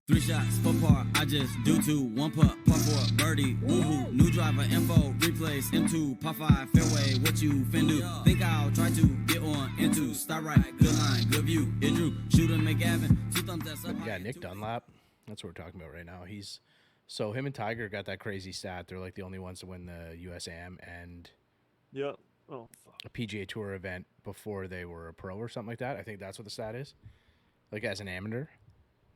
3 shots, 4 par, I just do 2. 1 putt, par 4, birdie, woohoo. New driver, info, replace, M2, par 5, fairway, what you fin do? Think I'll try to get on into, start right, good line, good view, hit Drew, shooter, McGavin, 2 thumbs that's up. Yeah, Nick Dunlap, that's what we're talking about right now. So him and Tiger got that crazy stat. They're like the only ones to win the USAM and a PGA Tour event before they were a pro or something like that. I think that's what the stat is. Like as an amateur.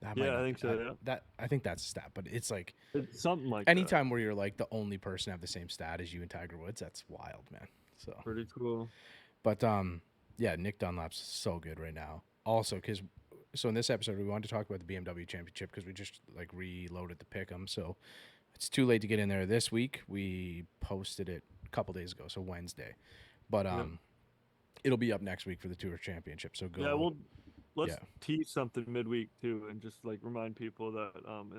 I think so. I think that's a stat, but it's like it's something like anytime where you're like the only person to have the same stat as you and Tiger Woods, that's wild, man. So pretty cool. But yeah, Nick Dunlap's so good right now. Also, so in this episode we wanted to talk about the BMW Championship because we just like reloaded the pick'em, so it's too late to get in there this week. We posted it a couple days ago, so Wednesday, but it'll be up next week for the Tour Championship. So go. Yeah, let's tease something midweek too, and just like remind people that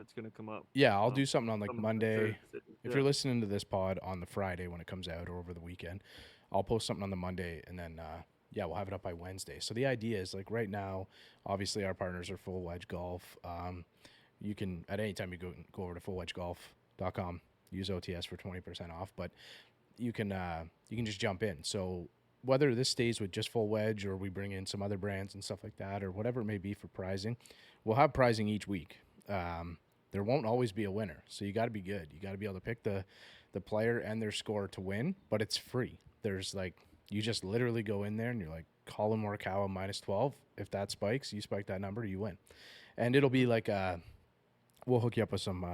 it's gonna come up. Yeah, I'll do something on like Monday. If you're listening to this pod on the Friday when it comes out or over the weekend, I'll post something on the Monday, and then we'll have it up by Wednesday. So the idea is like right now, obviously our partners are Full Wedge Golf. You can at any time you go over to fullwedgegolf.com, use OTS for 20% off, but you can just jump in. So whether this stays with just Full Wedge or we bring in some other brands and stuff like that or whatever it may be for pricing, we'll have pricing each week. There won't always be a winner, so you got to be good. You got to be able to pick the player and their score to win, but it's free. There's like you just literally go in there and you're like Colin Morikawa minus 12. If that spikes, you spike that number, you win. And it'll be like we'll hook you up with some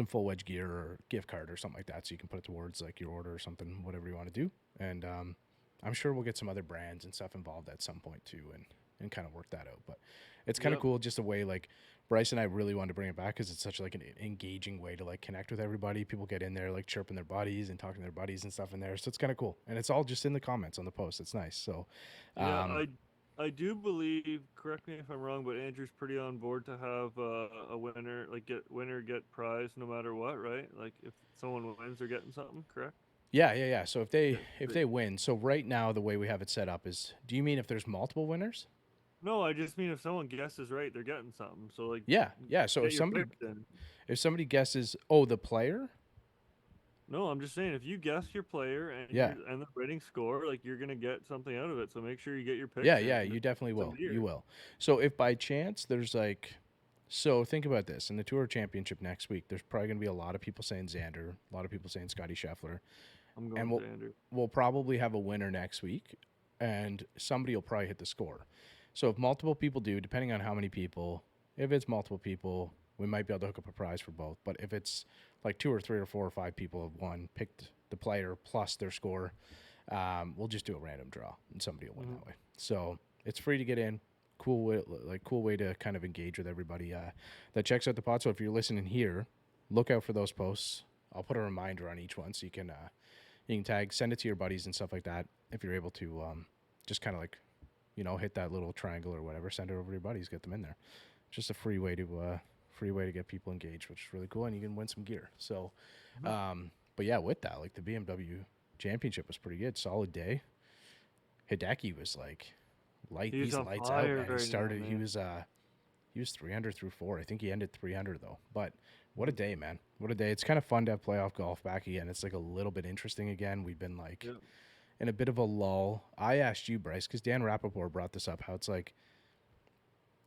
Full Wedge gear or gift card or something like that, so you can put it towards like your order or something, whatever you want to do. And I'm sure we'll get some other brands and stuff involved at some point too, and kind of work that out. But it's kind of cool, just a way like Bryce and I really wanted to bring it back because it's such like an engaging way to like connect with everybody. People get in there like chirping their buddies and talking to their buddies and stuff in there, so it's kind of cool. And it's all just in the comments on the post. It's nice. So I do believe, correct me if I'm wrong, but Andrew's pretty on board to have a winner, like get prize no matter what, right? Like if someone wins, they're getting something, correct? Yeah. So if they win, so right now the way we have it set up is, do you mean if there's multiple winners? No, I just mean if someone guesses right, they're getting something. So like yeah. So if somebody guesses, the player. No, I'm just saying if you guess your player and the rating score, like you're gonna get something out of it. So make sure you get your pick. Yeah, you definitely will. You will. So if by chance there's like, so think about this in the Tour Championship next week, there's probably gonna be a lot of people saying Xander, a lot of people saying Scotty Scheffler. I'm going Xander. We'll probably have a winner next week, and somebody will probably hit the score. So if multiple people do, depending on how many people, if it's multiple people, we might be able to hook up a prize for both. But if it's like 2 or 3 or 4 or 5 people have won, picked the player plus their score, we'll just do a random draw and somebody will win that way. So it's free to get in. Cool way to kind of engage with everybody that checks out the pod. So if you're listening here, look out for those posts. I'll put a reminder on each one so you can tag, send it to your buddies and stuff like that. If you're able to just kind of like, hit that little triangle or whatever, send it over to your buddies, get them in there. Just a free way to get people engaged, which is really cool, and you can win some gear. So, but yeah, with that, like the BMW Championship was pretty good, solid day. Hideki was like he's lights out, man. He started, he was 300 through 4. I think he ended 300 though. But what a day, man! What a day! It's kind of fun to have playoff golf back again. It's like a little bit interesting again. We've been like in a bit of a lull. I asked you, Bryce, because Dan Rappaport brought this up, how it's like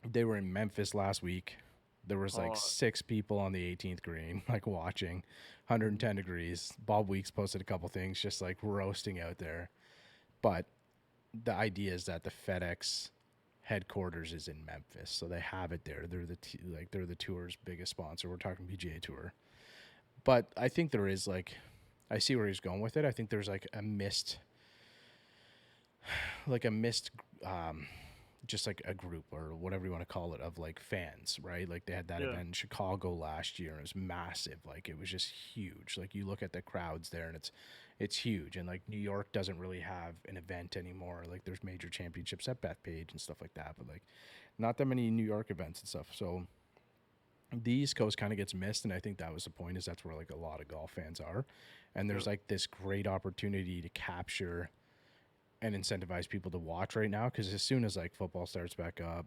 they were in Memphis last week. There was like 6 people on the 18th green, like watching, 110 degrees. Bob Weeks posted a couple things, just like roasting out there. But the idea is that the FedEx headquarters is in Memphis, so they have it there. They're the tour's biggest sponsor. We're talking PGA Tour, but I think there is like, I see where he's going with it. I think there's like a missed, just like a group or whatever you want to call it of like fans, right? Like they had that event in Chicago last year and it was massive. Like it was just huge. Like you look at the crowds there and it's huge. And like New York doesn't really have an event anymore. Like there's major championships at Bethpage and stuff like that, but like not that many New York events and stuff. So the East Coast kind of gets missed. And I think that was the point, is that's where like a lot of golf fans are. And there's like this great opportunity to capture and incentivize people to watch right now, because as soon as like football starts back up,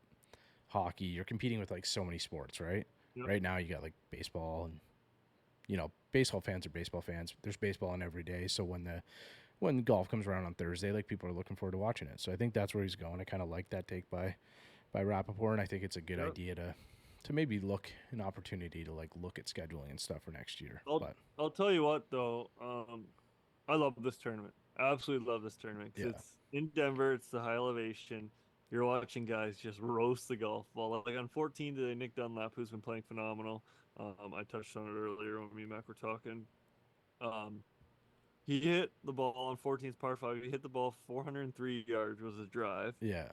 hockey, you're competing with like so many sports, right? Yep. right now you got like baseball and, you know, baseball fans are baseball fans. There's baseball on every day. So when golf comes around on Thursday, like people are looking forward to watching it. So I think that's where he's going. I kind of like that take by Rappaport, and I think it's a good Yep. idea to maybe look an opportunity to like look at scheduling and stuff for next year. But I'll tell you what though, I love this tournament. I absolutely love this tournament because yeah, it's in Denver. It's the high elevation. You're watching guys just roast the golf ball. Like on 14 today, Nick Dunlap, who's been playing phenomenal. I touched on it earlier when me and Mac were talking. Um, he hit the ball on 14th par five. He hit the ball 403 yards was his drive, yeah,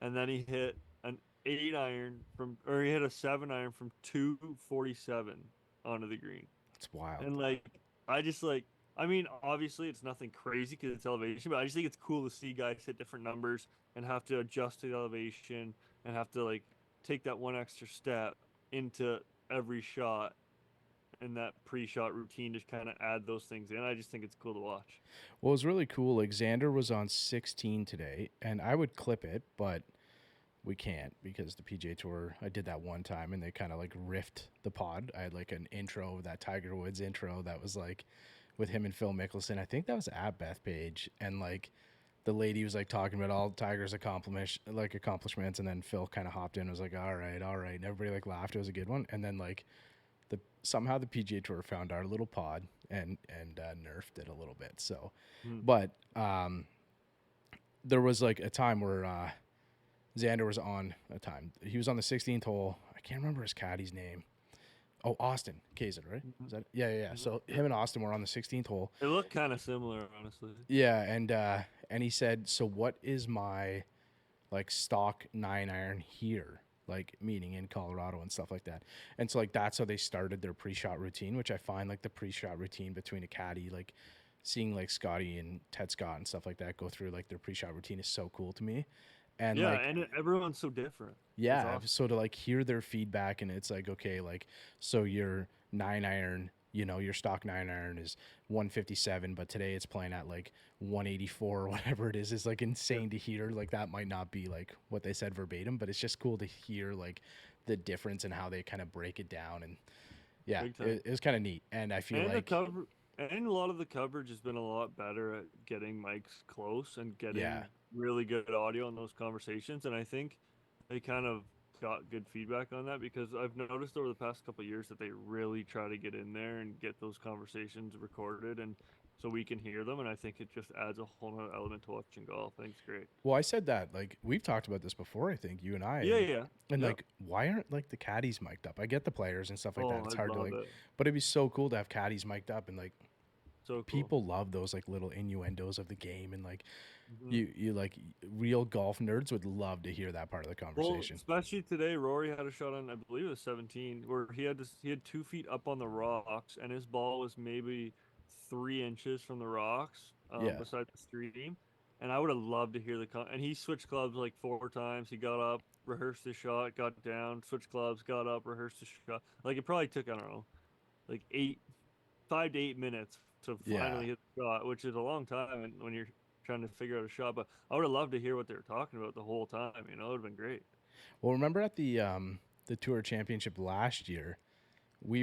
and then he hit an 8 iron or he hit a 7 iron from 247 onto the green. it's wild. And like, I just like, I mean, obviously it's nothing crazy because it's elevation, but I just think it's cool to see guys hit different numbers and have to adjust to the elevation and have to like take that one extra step into every shot and that pre-shot routine to kind of add those things in. I just think it's cool to watch. Well, it was really cool. Like Xander was on 16 today, and I would clip it, but we can't because the PGA Tour. I did that one time, and they kind of like riffed the pod. I had like an intro, that Tiger Woods intro, that was like with him and Phil Mickelson. I think that was at Bethpage, and like the lady was like talking about all Tiger's accomplishments, and then Phil kind of hopped in and was like, all right, and everybody like laughed. It was a good one, and then like somehow the PGA Tour found our little pod and nerfed it a little bit. So, but there was like a time where Xander was on a time. He was on the 16th hole. I can't remember his caddy's name. Oh, Austin Kazin, right? Is that yeah. So him and Austin were on the 16th hole. They look kind of similar, honestly. Yeah, and he said, "So what is my like stock 9-iron here?" Like meaning in Colorado and stuff like that. And so like that's how they started their pre-shot routine, which I find like the pre-shot routine between a caddy, like seeing like Scotty and Ted Scott and stuff like that go through like their pre-shot routine is so cool to me. And Yeah, like and everyone's so different. yeah, Awesome. so to like hear their feedback and it's like, okay, like so your 9-iron, you know, your stock 9-iron is 157, but today it's playing at like 184 or whatever it is like insane to hear. Like that might not be like what they said verbatim, but it's just cool to hear like the difference and how they kind of break it down. And yeah, it was kind of neat. And I feel And like and a lot of the coverage has been a lot better at getting mics close and getting Yeah. really good audio in those conversations. And I think they kind of got good feedback on that because I've noticed over the past couple of years that they really try to get in there and get those conversations recorded and so we can hear them. And I think it just adds a whole nother element to watching golf. I think it's great. well, I said that like we've talked about this before, I think you and I. Yeah, and, yeah. And Yep. like, why aren't like the caddies mic'd up? I get the players and stuff like that. Oh, It's I hard to love like, it. but it'd be so cool to have caddies mic'd up and like So cool. people love those like little innuendos of the game and like Mhm. you like real golf nerds would love to hear that part of the Well, conversation. especially today, Rory had a shot on, I believe it was 17, where he had 2 feet up on the rocks, and his ball was maybe 3 inches from the rocks, Yeah. beside the stream. And I would have loved to hear and he switched clubs like 4 times. He got up, rehearsed his shot, got down, switched clubs, got up, rehearsed his shot. Like it probably took, I don't know, like 5 to 8 minutes to Yeah. finally hit the shot, which is a long time and when you're trying to figure out a shot. But I would have loved to hear what they were talking about the whole time. You know, it would have been great. Well, remember at the Tour Championship last year, we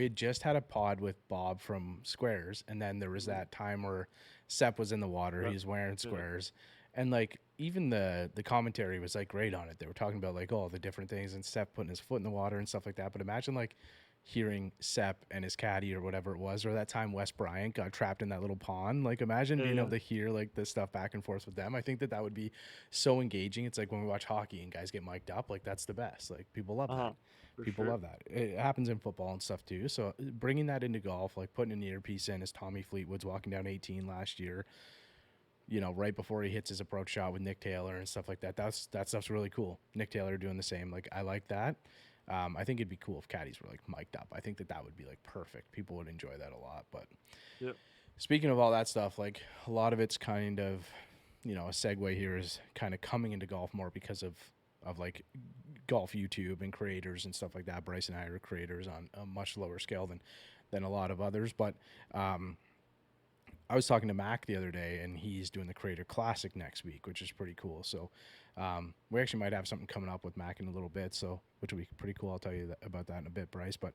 had just had a pod with Bob from Squares, and then there was that time where Sepp was in the water, Yeah. he was wearing Squares, and like even the commentary was like great on it. They were talking about like all the different things and Sepp putting his foot in the water and stuff like that. But imagine like hearing Sepp and his caddy or whatever it was, or that time Wes Bryant got trapped in that little pond. Like imagine being able to hear like the stuff back and forth with them. I think that would be so engaging. It's like when we watch hockey and guys get mic'd up, like that's the best. Like people love that. People love that. It happens in football and stuff too. So bringing that into golf, like putting an earpiece in as Tommy Fleetwood's walking down 18 last year, you know, right before he hits his approach shot with Nick Taylor and stuff like that. That stuff's really cool. Nick Taylor doing the same. Like I like that. I think it'd be cool if caddies were like mic'd up. I think that would be like perfect. People would enjoy that a lot. But speaking of all that stuff, like a lot of it's kind of, you know, a segue here is kind of coming into golf more because of like golf YouTube and creators and stuff like that. Bryce and I are creators on a much lower scale than a lot of others. But I was talking to Mac the other day, and he's doing the Creator Classic next week, which is pretty cool. So We actually might have something coming up with Mac in a little bit, so which will be pretty cool. I'll tell you about that in a bit, Bryce. But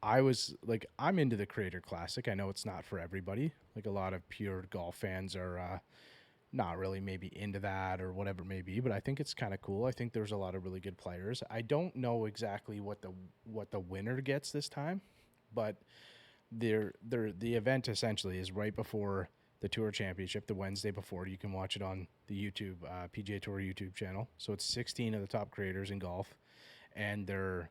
I was like, I'm into the Creator Classic. I know it's not for everybody. Like a lot of pure golf fans are not really maybe into that or whatever it may be, but I think it's kind of cool. I think there's a lot of really good players. I don't know exactly what the winner gets this time, but the event essentially is right before the Tour Championship, the Wednesday before. You can watch it on the YouTube PGA Tour YouTube channel. So it's 16 of the top creators in golf, and they're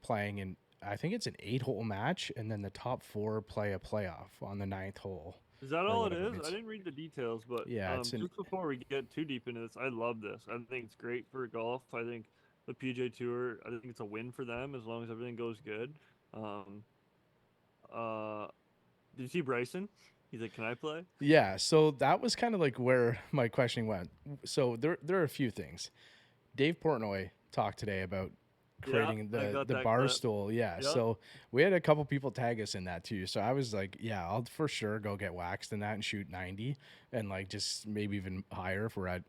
playing in, I think it's an 8-hole match, and then the top 4 play a playoff on the 9th hole. Is that or all it whatever. is? I didn't read the details, but Yeah, it's just before we get too deep into this, I love this. I think it's great for golf. I think the PGA Tour, I think it's a win for them as long as everything goes good. Did you see Bryson? He's like, "Can I play?" Yeah, so that was kind of like where my questioning went. So there are a few things. Dave Portnoy talked today about creating the bar stool. Yeah, Yep. so we had a couple people tag us in that too. So I was like, yeah, I'll for sure go get waxed in that and shoot 90 and like just maybe even higher if we're at,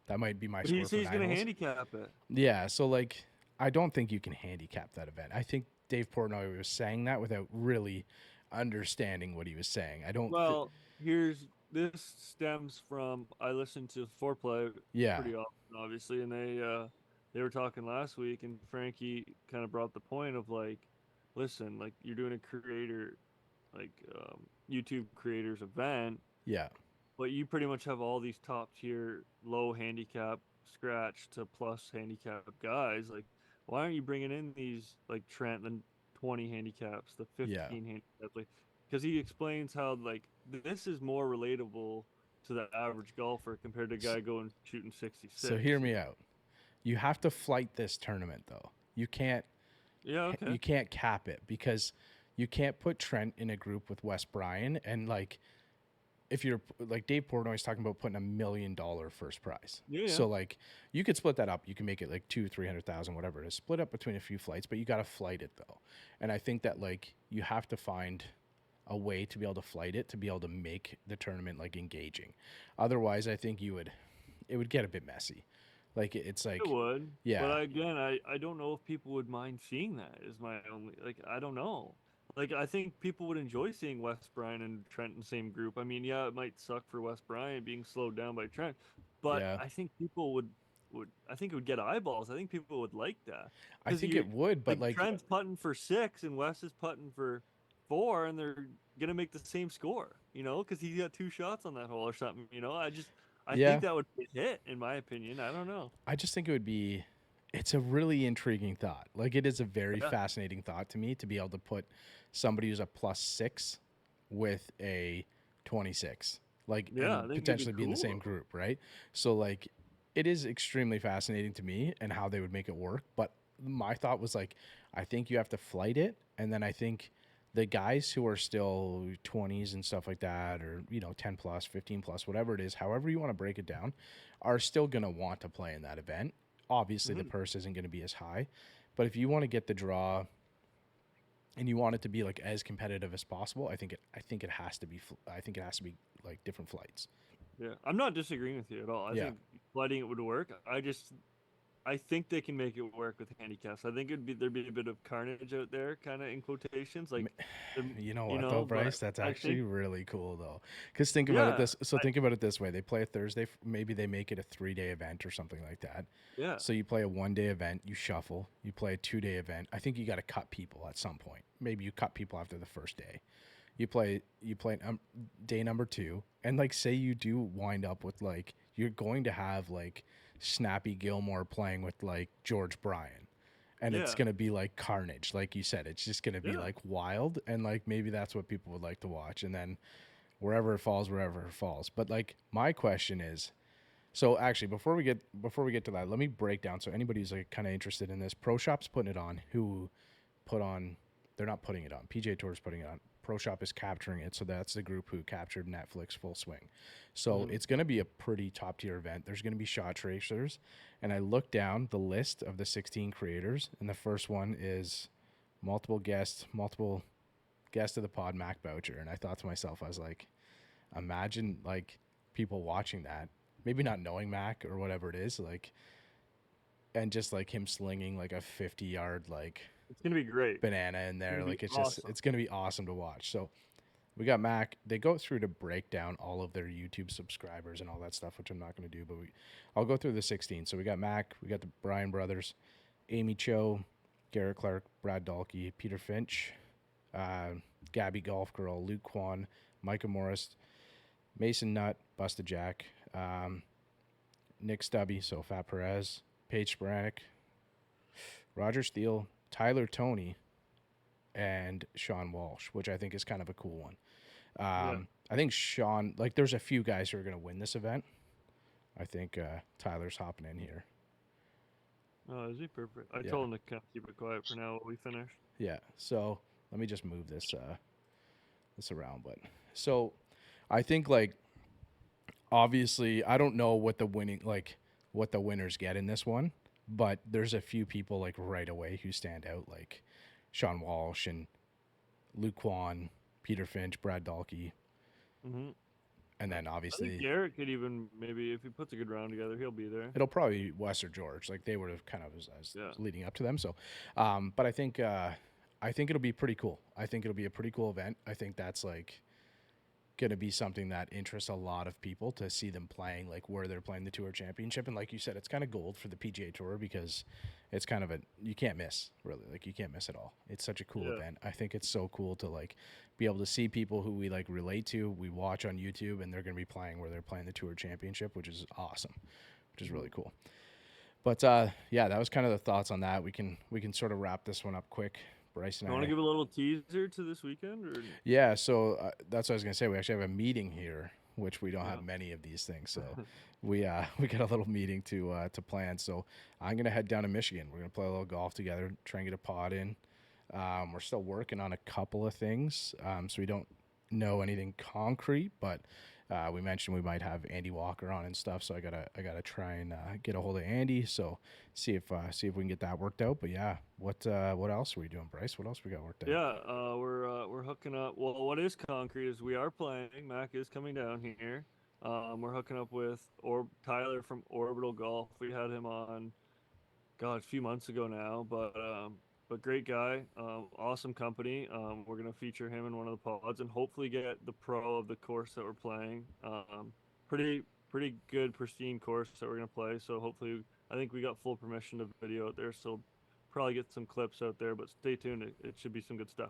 that might be my But score he's for going to 9 holes. handicap it. Yeah, so like I don't think you can handicap that event. I think Dave Portnoy was saying that without really understanding what he was saying. I don't. Well, this stems from I listen to Foreplay pretty often, obviously, and they were talking last week, and Frankie kind of brought the point of like, listen, like you're doing a creator, like YouTube creators event, Yeah. but you pretty much have all these top tier, low handicap, scratch to plus handicap guys. Like, why aren't you bringing in these like Trent, the 20 handicaps, the 15 handicaps? Like, because he explains how like this is more relatable to the average golfer compared to a guy going shooting 66. So hear me out. You have to flight this tournament though. You can't. Yeah. Okay. You can't cap it because you can't put Trent in a group with Wes Bryan and like. If you're like Dave Portnoy's talking about putting $1 million first prize. Yeah. So like you could split that up. You can make it like 200,000-300,000, whatever it is, split up between a few flights, but you got to flight it though. And I think that like you have to find a way to be able to flight it, to be able to make the tournament like engaging. Otherwise I think it would get a bit messy. Like it's like, it would. Yeah. But again, I don't know if people would mind seeing that is my only, like, I don't know. Like, I think people would enjoy seeing Wes Bryan and Trent in the same group. I mean, yeah, it might suck for Wes Bryan being slowed down by Trent, but I think people would I think it would get eyeballs. I think people would like that. I think it would, but like Trent's putting for 6 and Wes is putting for 4, and they're gonna make the same score, you know, because he got 2 shots on that hole or something. You know, I think that would be a hit, in my opinion. I don't know. I just think it would be. It's a really intriguing thought. Like it is a very fascinating thought to me to be able to put somebody who's a +6 with a 26, like and potentially be in the same group, right? So like it is extremely fascinating to me and how they would make it work. But my thought was like, I think you have to flight it, and then I think the guys who are still 20s and stuff like that, or 10 plus, 15 plus, whatever it is, however you want to break it down, are still gonna want to play in that event. Obviously, the purse isn't going to be as high, but if you want to get the draw and you want it to be like as competitive as possible, I think it has to be. I think it has to be like different flights. Yeah, I'm not disagreeing with you at all. I think flighting it would work. I think they can make it work with handicaps. I think there'd be a bit of carnage out there, kind of in quotations. Like, you know what though, Bryce? That's actually really cool though. Because think about it this. So think about it this way: they play a Thursday. Maybe they make it a 3-day event or something like that. Yeah. So you play a 1-day event, you shuffle. You play a 2-day event. I think you got to cut people at some point. Maybe you cut people after the first day. You play day number 2, and like say you do wind up with like you're going to have like Snappy Gilmore playing with like George Bryan, and it's gonna be like carnage, like you said. It's just gonna be like wild, and like maybe that's what people would like to watch. And then wherever it falls. But like my question is, so actually before we get to that, let me break down. So anybody who's like kind of interested in this, Pro Shop's putting it on. They're not putting it on. PGA Tour's putting it on. Pro Shop is capturing it, so that's the group who captured Netflix Full Swing. So it's going to be a pretty top tier event. There's going to be shot tracers, and I looked down the list of the 16 creators, and the first one is multiple guest of the pod, Mac Boucher. And I thought to myself, I was like, imagine like people watching that maybe not knowing Mac or whatever it is, like, and just like him slinging like a 50-yard like It's gonna be great. banana in there. Like it's awesome. just it's gonna be awesome to watch. So we got Mac. They go through to break down all of their YouTube subscribers and all that stuff, which I'm not going to do, but I'll go through the 16. So we got Mac, we got the Bryan brothers, Amy Cho, Garrett Clark, Brad Dalkey, Peter Finch, Gabby Golf Girl, Luke Kwan, Micah Morris, Mason Nutt, Busted Jack, Nick Stubby, so Fat Perez, Paige Sporanic, Roger Steele, Tyler Toney, and Sean Walsh, which I think is kind of a cool one. I think Sean, like, there's a few guys who are going to win this event. I think Tyler's hopping in here. Oh, is he perfect? I told him to kind of keep it quiet for now while we finish. Yeah, so let me just move this this around. But so I think, like, obviously, I don't know what the winners get in this one, but there's a few people like right away who stand out, like Sean Walsh and Luke Kwan, Peter Finch, Brad Dalkey. Mm-hmm. And then obviously I think Garrett could even, maybe if he puts a good round together, he'll be there. It'll probably be Wes or George. Like they would have kind of as leading up to them. So, but I think it'll be pretty cool. I think it'll be a pretty cool event. I think that's like going to be something that interests a lot of people to see them playing, like where they're playing the Tour Championship. And like you said, it's kind of gold for the PGA Tour because it's kind of you can't miss, really. Like you can't miss at all. It's such a cool event. I think it's so cool to like be able to see people who we like relate to, we watch on YouTube, and they're going to be playing where they're playing the Tour Championship, which is awesome, which is really cool. But yeah, that was kind of the thoughts on that. We can sort of wrap this one up quick. Bryce and I want to give a little teaser to this weekend, or yeah. So that's what I was gonna say. We actually have a meeting here, which we don't have many of these things. So we got a little meeting to plan. So I'm gonna head down to Michigan. We're gonna play a little golf together, try and get a pod in. We're still working on a couple of things, so we don't know anything concrete, but we mentioned we might have Andy Walker on and stuff. So I gotta try and get a hold of Andy. So see if we can get that worked out. But yeah, what else are we doing, Bryce? What else we got worked out? Yeah, we're hooking up. Well, what is concrete is we are playing. Mac is coming down here. We're hooking up with Tyler from Orbital Golf. We had him on, a few months ago now, but great guy, awesome company. We're going to feature him in one of the pods and hopefully get the pro of the course that we're playing. Pretty good, pristine course that we're going to play. So hopefully, I think we got full permission to video out there. So probably get some clips out there, but stay tuned. It should be some good stuff.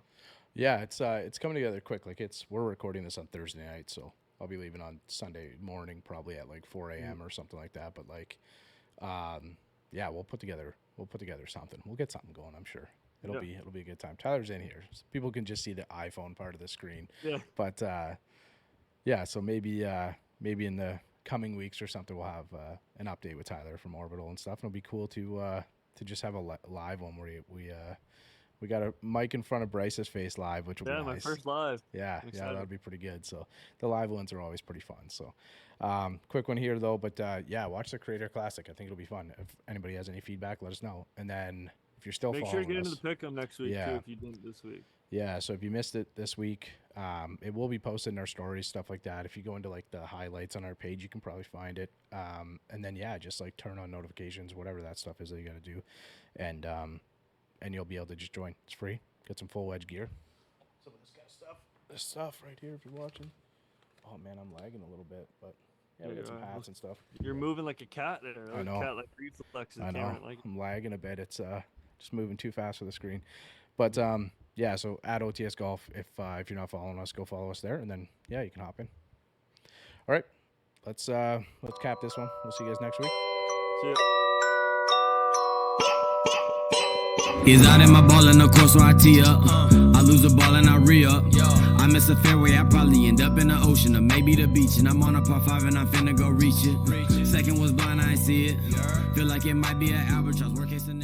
Yeah, it's coming together quick. Like we're recording this on Thursday night, so I'll be leaving on Sunday morning, probably at like 4 a.m. or something like that. But like, yeah, we'll put together something. We'll get something going, I'm sure. It'll be a good time. Tyler's in here. So people can just see the iPhone part of the screen. Yeah. But yeah, so maybe in the coming weeks or something we'll have an update with Tyler from Orbital and stuff. And it'll be cool to just have a live one where we got a mic in front of Bryce's face live, which will be nice. My first live. Yeah, that'd be pretty good. So the live ones are always pretty fun. So quick one here though, but yeah, watch the Creator Classic. I think it'll be fun. If anybody has any feedback, let us know. And then if you're still make following sure you get us, into the pick'em next week too, if you didn't this week. Yeah, so if you missed it this week, it will be posted in our stories, stuff like that. If you go into like the highlights on our page, you can probably find it. And then yeah, just like turn on notifications, whatever that stuff is that you got to do, and you'll be able to just join. It's free. Get some full wedge gear. Some of this kind of stuff. This stuff right here, if you're watching. Oh man, I'm lagging a little bit, but yeah, we got some hats and stuff. You're moving like a cat there. Like I know. Cat like reflexes. I know. I'm lagging a bit. It's just moving too fast for the screen. But yeah, so at OTS Golf, if you're not following us, go follow us there, and then yeah, you can hop in. All right, let's cap this one. We'll see you guys next week. See ya. He's out in my ball in the course, so I tee up. I lose a ball and I re-up. I miss a fairway, I probably end up in the ocean or maybe the beach. And I'm on a par 5 and I'm finna go reach it. Second was blind, I ain't see it. Feel like it might be an albatross. Worst case scenario.